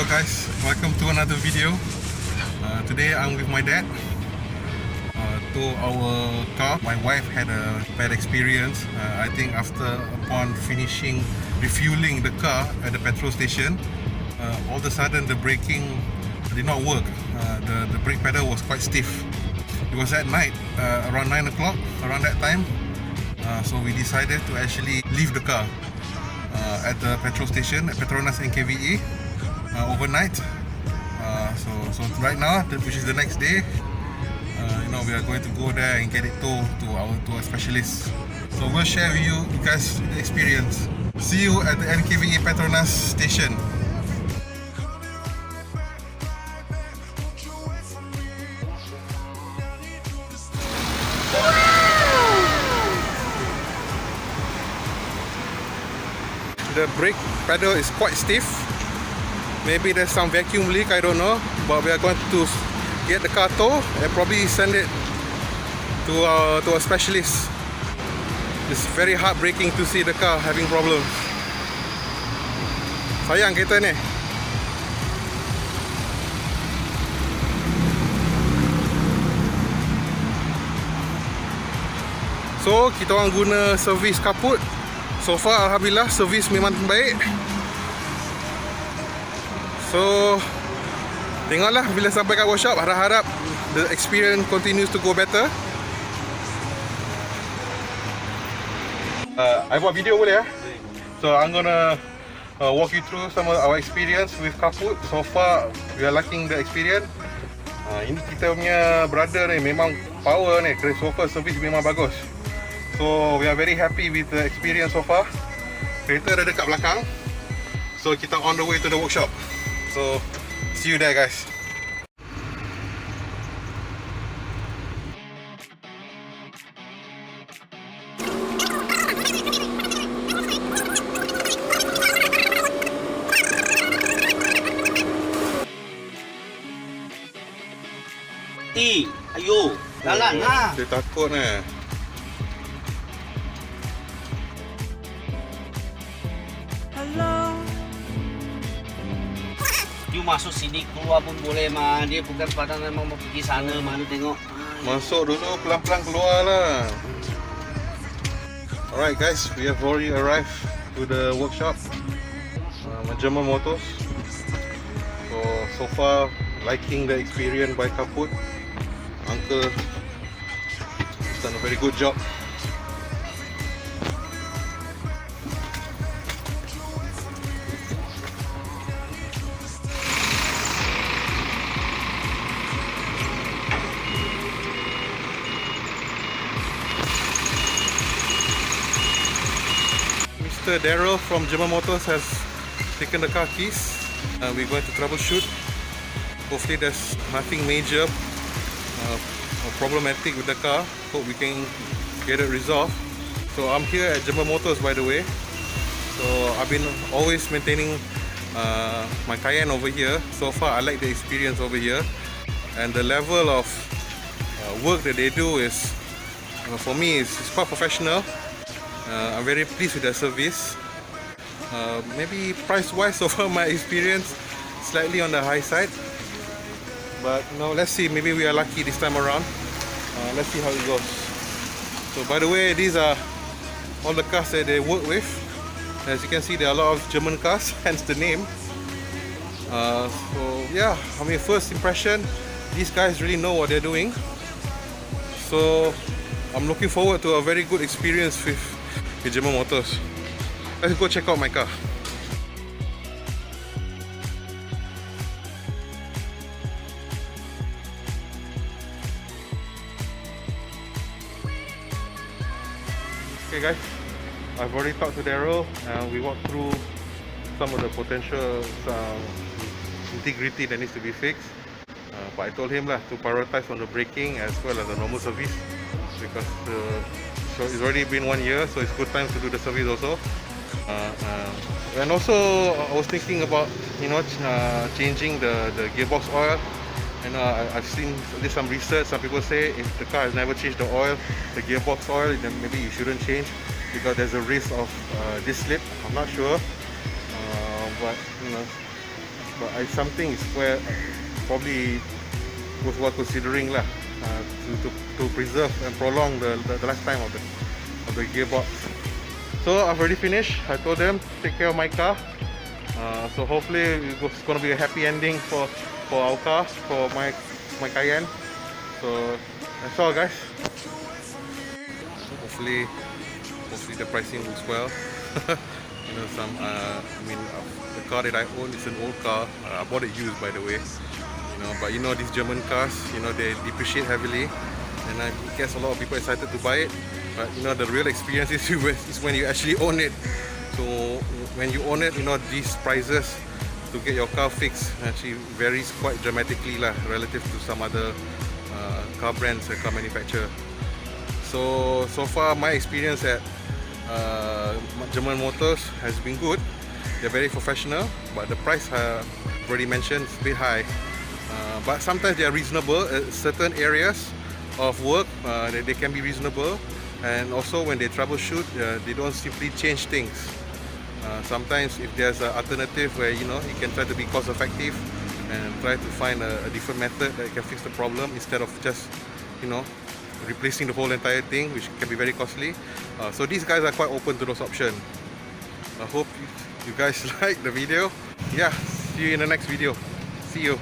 guys, welcome to another video. Today I'm with my dad. To our car, my wife had a bad experience. I think upon finishing refueling the car at the petrol station, all of a sudden the braking did not work. The brake pedal was quite stiff. It was at night, around 9 o'clock, around that time. So we decided to actually leave the car at the petrol station at Petronas and KVE overnight. So right now, which is the next day, we are going to go there and get it towed to a specialist. So we'll share with you guys the experience. See you at the NKVE Petronas station. The brake pedal is quite stiff. Maybe there's some vacuum leak, I don't know. But we are going to get the car towed and probably send it to a specialist. It's very heartbreaking to see the car having problems. Sayang kereta ni. So kita orang guna servis CARPUT. So far alhamdulillah servis memang baik. So tengoklah bila sampai kat workshop, harap-harap the experience continues to go better. I buat video boleh ya? So I'm gonna walk you through some of our experience with CARPUT. So far we are liking the experience. Ini kita punya brother ni memang power ni, so far service memang bagus. So we are very happy with the experience so far. Kereta dah dekat belakang. So kita on the way to the workshop. So see you there guys. Ayo, jalan lah. Dia takut ni. You masuk sini, keluar pun boleh mah. Dia bukan padang memang mau pergi sana, mana tengok. Masuk dulu, pelan-pelan keluar lah. Alright guys, we have already arrived to the workshop, German Motors. So far liking the experience by CARPUT. Uncle has done a very good job. Mr. Daryl from German Motors has taken the car keys. We're going to troubleshoot. Hopefully there's nothing major or problematic with the car. Hope we can get it resolved. So I'm here at German Motors, by the way. So I've been always maintaining my Cayenne over here. So far I like the experience over here, and the level of work that they do is, for me, it's quite professional. I'm very pleased with their service. Maybe price wise, so far my experience slightly on the high side, but let's see, maybe we are lucky this time around. Let's see how it goes. So by the way, these are all the cars that they work with. As you can see, there are a lot of German cars, hence the name. So yeah, I mean, first impression, these guys really know what they're doing. So I'm looking forward to a very good experience with German Motors. Let's go check out my car. Okay guys, I've already talked to Daryl and we walked through some of the potential integrity that needs to be fixed. But I told him to prioritize on the braking as well as the normal service, because so it's already been 1 year, so it's good time to do the service also. And also I was thinking about changing the gearbox oil. I've seen some research. Some people say if the car has never changed the oil, the gearbox oil, then maybe you shouldn't change, because there's a risk of disc slip. I'm not sure, but but it's something is where probably worthwhile considering lah, to preserve and prolong the lifetime of the gearbox. So I've already finished. I told them take care of my car. So hopefully it's gonna be a happy ending for our cars, for my Cayenne. So that's all, guys. Hopefully the pricing looks well. You know, the car that I own is an old car. I bought it used, by the way. You know, but you know, these German cars, you know, they depreciate heavily, and it gets a lot of people excited to buy it. But you know, the real experience is when you actually own it. So when you own it, you know, these prices to get your car fixed actually varies quite dramatically lah, relative to some other car brands and car manufacturer. So far my experience at German Motors has been good. They're very professional, but the price already mentioned is a bit high. But sometimes they are reasonable. Certain areas of work they can be reasonable, and also when they troubleshoot, they don't simply change things. Sometimes if there's an alternative where you know you can try to be cost effective and try to find a different method that can fix the problem instead of just, you know, replacing the whole entire thing, which can be very costly. So these guys are quite open to those options. I hope you guys like the video. Yeah, see you in the next video. See you.